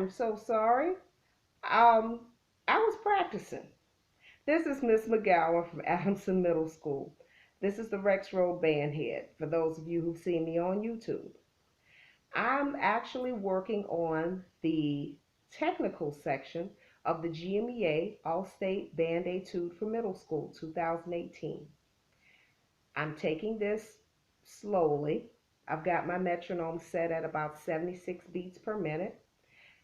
I'm so sorry. I was practicing. This is Miss McGowan from Adamson Middle School. This is the Rex Road Bandhead, for those of you who've seen me on YouTube. I'm actually working on the technical section of the GMEA All-State Band Etude for Middle School 2018. I'm taking this slowly. I've got my metronome set at about 76 beats per minute,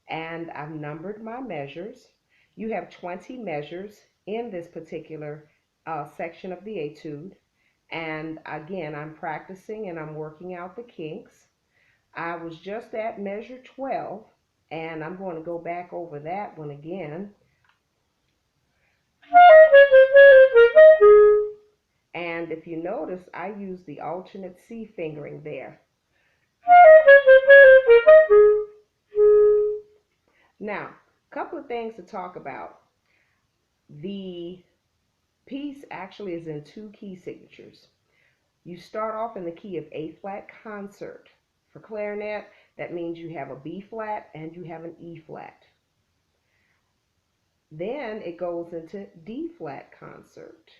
and I've numbered my measures. You have 20 measures in this particular section of the etude. And again, I'm practicing and I'm working out the kinks. I was just at measure 12, and I'm going to go back over that one again. And if you notice, I use the alternate C fingering there. Now, a couple of things to talk about. The piece actually is in two key signatures. You start off in the key of A flat concert. For clarinet, that means you have a B flat and you have an E flat. Then it goes into D flat concert.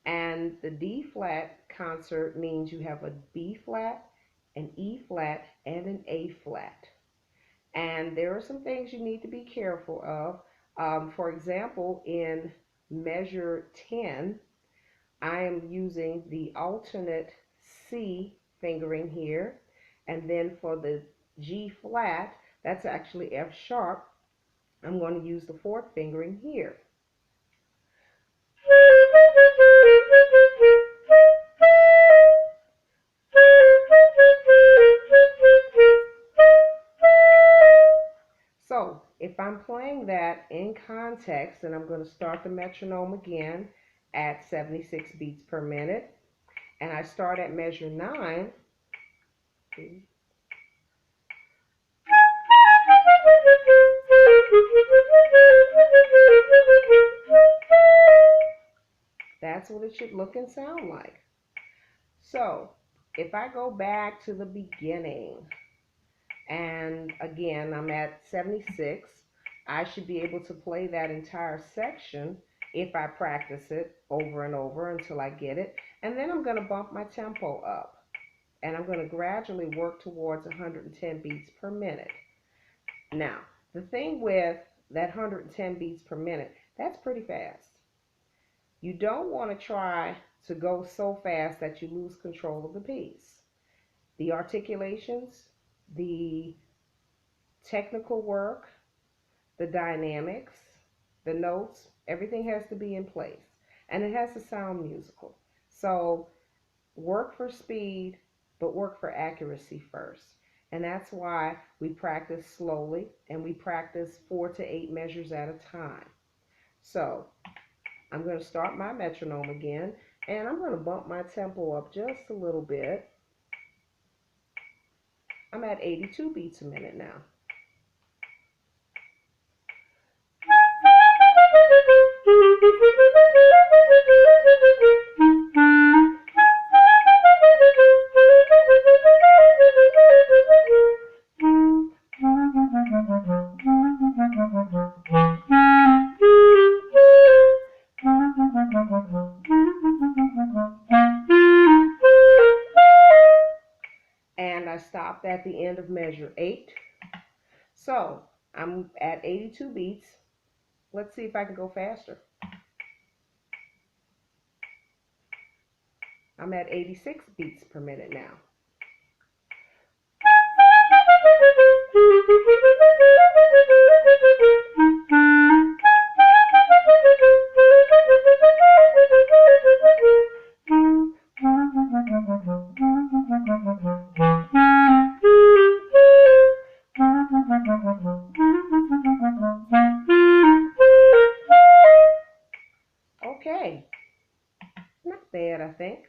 And the D flat concert means you have a B flat, an E flat, and an A flat. And there are some things you need to be careful of. For example, in measure 10, I am using the alternate C fingering here. And then for the G flat, that's actually F sharp, I'm going to use the fourth fingering here. So if I'm playing that in context, and I'm going to start the metronome again at 76 beats per minute, and I start at measure 9, that's what it should look and sound like. So if I go back to the beginning, and again, I'm at 76, I should be able to play that entire section if I practice it over and over until I get it. And then I'm going to bump my tempo up, and I'm going to gradually work towards 110 beats per minute. Now, the thing with that 110 beats per minute, that's pretty fast. You don't want to try to go so fast that you lose control of the piece. The articulations, the technical work, the dynamics, the notes, everything has to be in place. And it has to sound musical. So work for speed, but work for accuracy first. And that's why we practice slowly, and we practice 4 to 8 measures at a time. So I'm going to start my metronome again, and I'm going to bump my tempo up just a little bit. I'm at 82 beats a minute now. And I stopped at the end of measure 8. So I'm at 82 beats. Let's see if I can go faster. I'm at 86 beats per minute now. Okay, not bad, I think.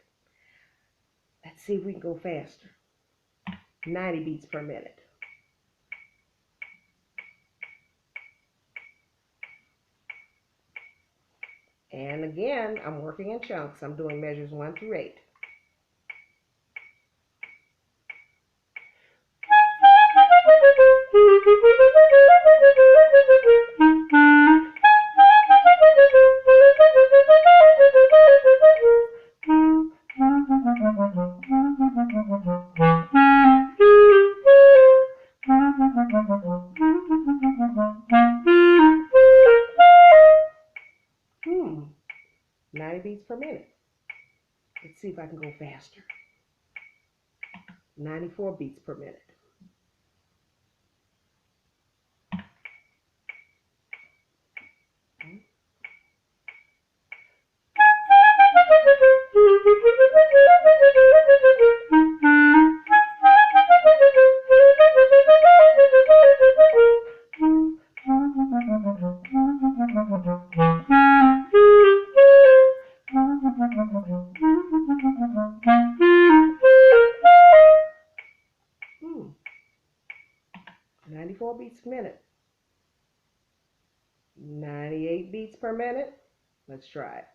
Let's see if we can go faster. 90 beats per minute. And again, I'm working in chunks. I'm doing measures 1 through 8. per minute. Let's see if I can go faster. 94 beats per minute. Okay. Hmm. 94 beats per minute. 98 beats per minute. Let's try it.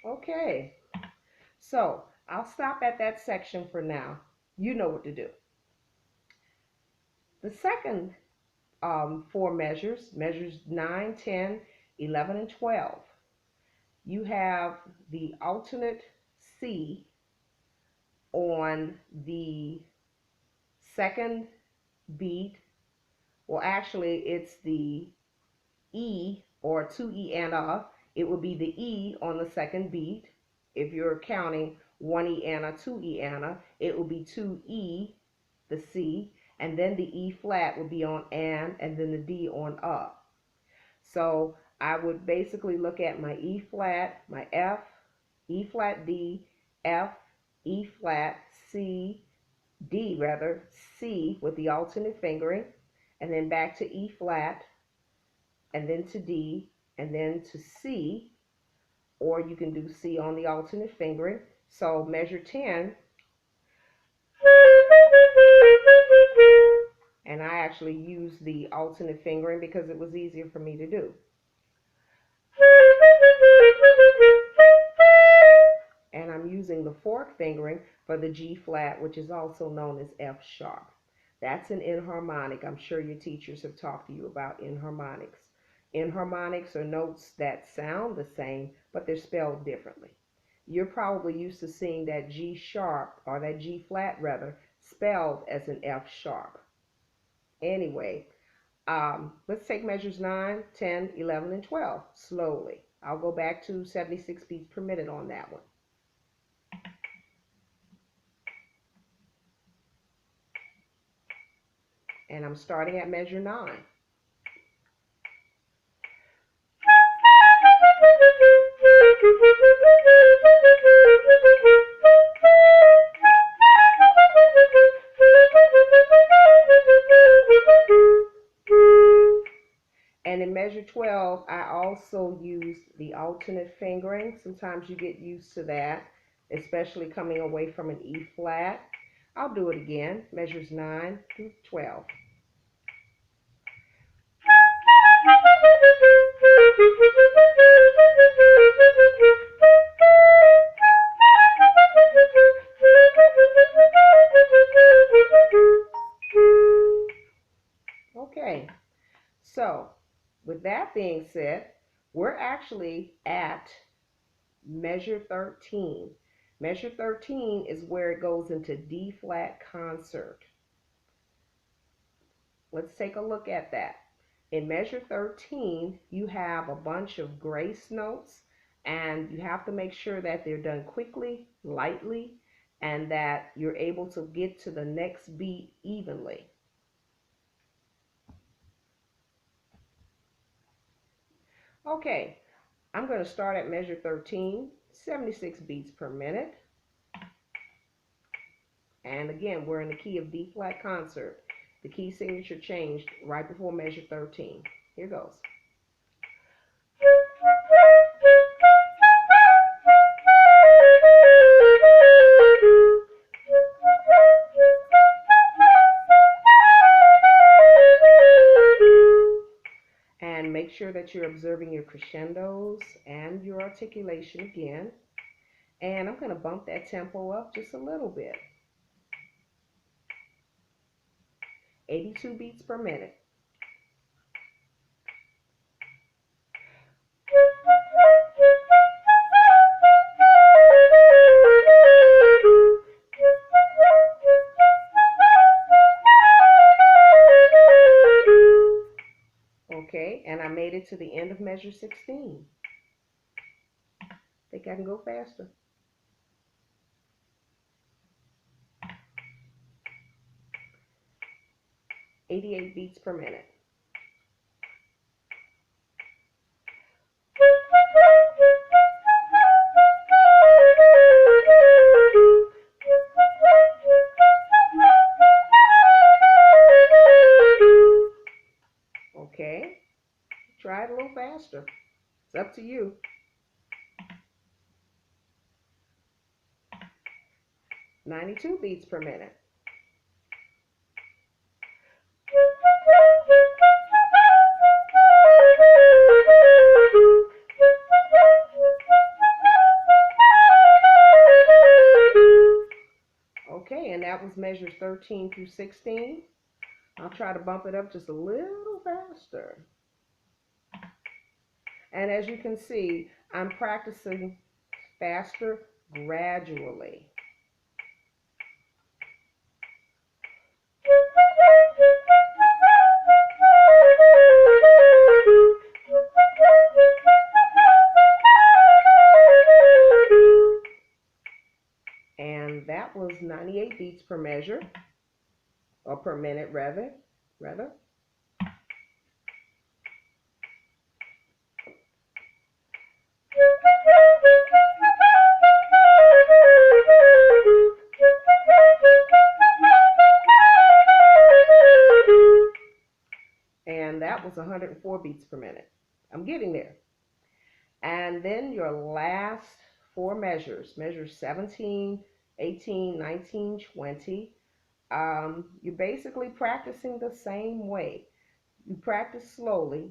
Okay, so I'll stop at that section for now. You know what to do. The second four measures, measures 9, 10, 11, and 12. You have the alternate C on the second beat. Well, actually, it's the E or 2E and a. It would be the E on the second beat. If you're counting 1E and a, 2E and a, it will be 2E, the C, and then the E flat would be on and then the D on a. So I would basically look at my E flat, my F, E flat D, F, E flat, C, D rather, C with the alternate fingering, and then back to E flat, and then to D, and then to C, or you can do C on the alternate fingering. So measure 10, and I actually used the alternate fingering because it was easier for me to do. And I'm using the fourth fingering for the G flat, which is also known as F sharp. That's an enharmonic. I'm sure your teachers have talked to you about enharmonics. Enharmonics are notes that sound the same, but they're spelled differently. You're probably used to seeing that G sharp, or that G flat rather, spelled as an F sharp. Anyway, let's take measures 9, 10, 11, and 12 slowly. I'll go back to 76 beats per minute on that one. And I'm starting at measure 9. And in measure 12, I also use the alternate fingering. Sometimes you get used to that, especially coming away from an E flat. I'll do it again, measures 9 through 12. Okay, so with that being said, we're actually at measure 13. Measure 13 is where it goes into D flat concert. Let's take a look at that. In measure 13, you have a bunch of grace notes, and you have to make sure that they're done quickly, lightly, and that you're able to get to the next beat evenly. Okay, I'm going to start at measure 13, 76 beats per minute. And again, we're in the key of D flat concert. The key signature changed right before measure 13. Here goes. And make sure that you're observing your crescendos and your articulation again. And I'm going to bump that tempo up just a little bit. 82 beats per minute. Okay, and I made it to the end of measure 16. Think I can go faster. .88 beats per minute. Okay, try it a little faster. It's up to you. .92 beats per minute. Okay, and that was measures 13 through 16. I'll try to bump it up just a little faster. And as you can see, I'm practicing faster gradually. And that was 98 beats per measure, or per minute rather. And that was 104 beats per minute. I'm getting there. And then your last four measures, measures 17, 18, 19, 20, you're basically practicing the same way. You practice slowly,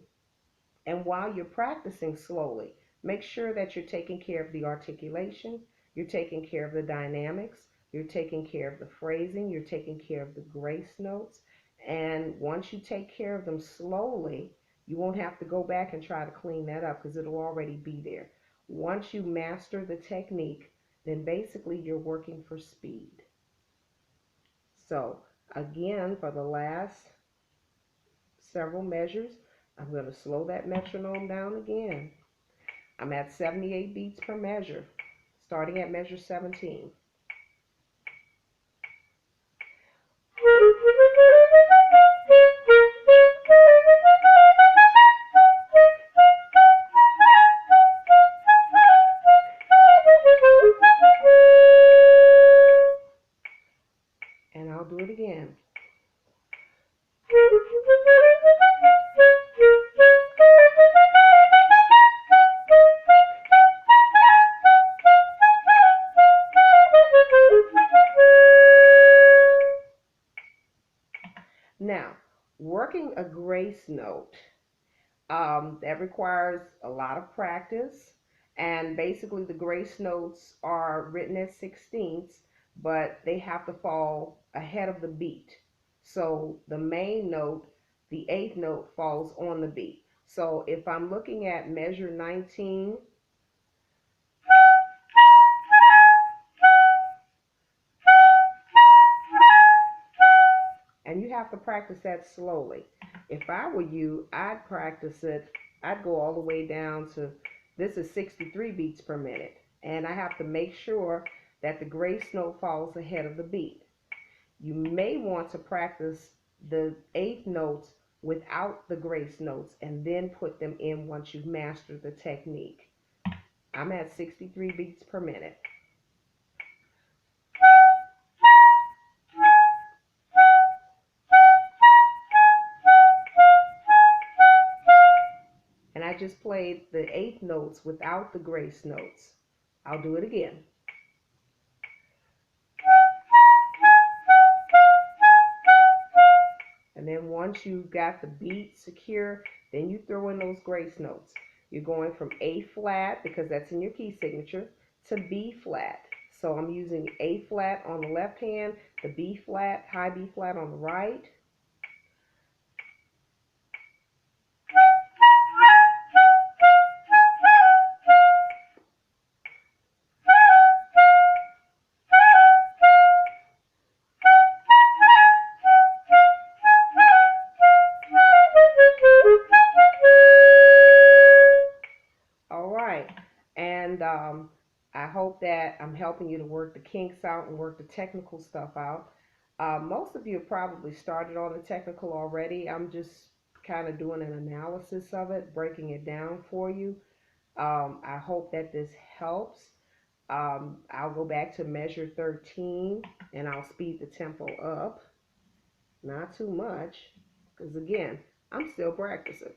and while you're practicing slowly, make sure that you're taking care of the articulation, you're taking care of the dynamics, you're taking care of the phrasing, you're taking care of the grace notes. And once you take care of them slowly, you won't have to go back and try to clean that up because it'll already be there. Once you master the technique, then basically you're working for speed. So again, for the last several measures, I'm going to slow that metronome down again. I'm at 78 beats per measure, starting at measure 17. And I'll do it again. Now, working a grace note, that requires a lot of practice. And basically the grace notes are written as 16ths, but they have to fall ahead of the beat. So the main note, the eighth note, falls on the beat. So if I'm looking at measure 19, and you have to practice that slowly. If I were you, I'd practice it. I'd go all the way down to, this is 63 beats per minute. And I have to make sure that the grace note falls ahead of the beat. You may want to practice the eighth notes without the grace notes and then put them in once you've mastered the technique. I'm at 63 beats per minute. And I just played the eighth notes without the grace notes. I'll do it again. And then once you've got the beat secure, then you throw in those grace notes. You're going from A flat, because that's in your key signature, to B flat. So I'm using A flat on the left hand, the B flat, high B flat on the right. All right, and I hope that I'm helping you to work the kinks out and work the technical stuff out. Most of you have probably started on the technical already. I'm just kind of doing an analysis of it, breaking it down for you. I hope that this helps. I'll go back to measure 13 and I'll speed the tempo up. Not too much, because again, I'm still practicing.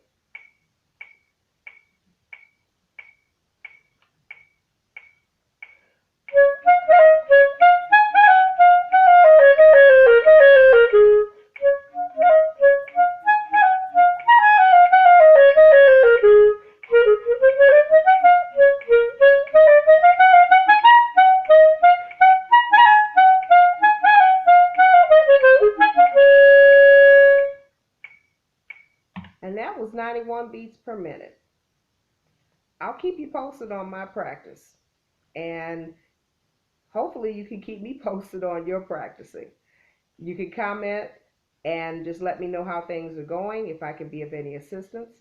And that was 91 beats per minute. I'll keep you posted on my practice. And hopefully you can keep me posted on your practicing. You can comment and just let me know how things are going, if I can be of any assistance.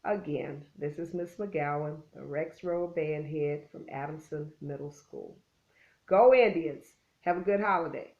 Again, this is Miss McGowan, the Rex Road Band Head from Adamson Middle School. Go Indians! Have a good holiday.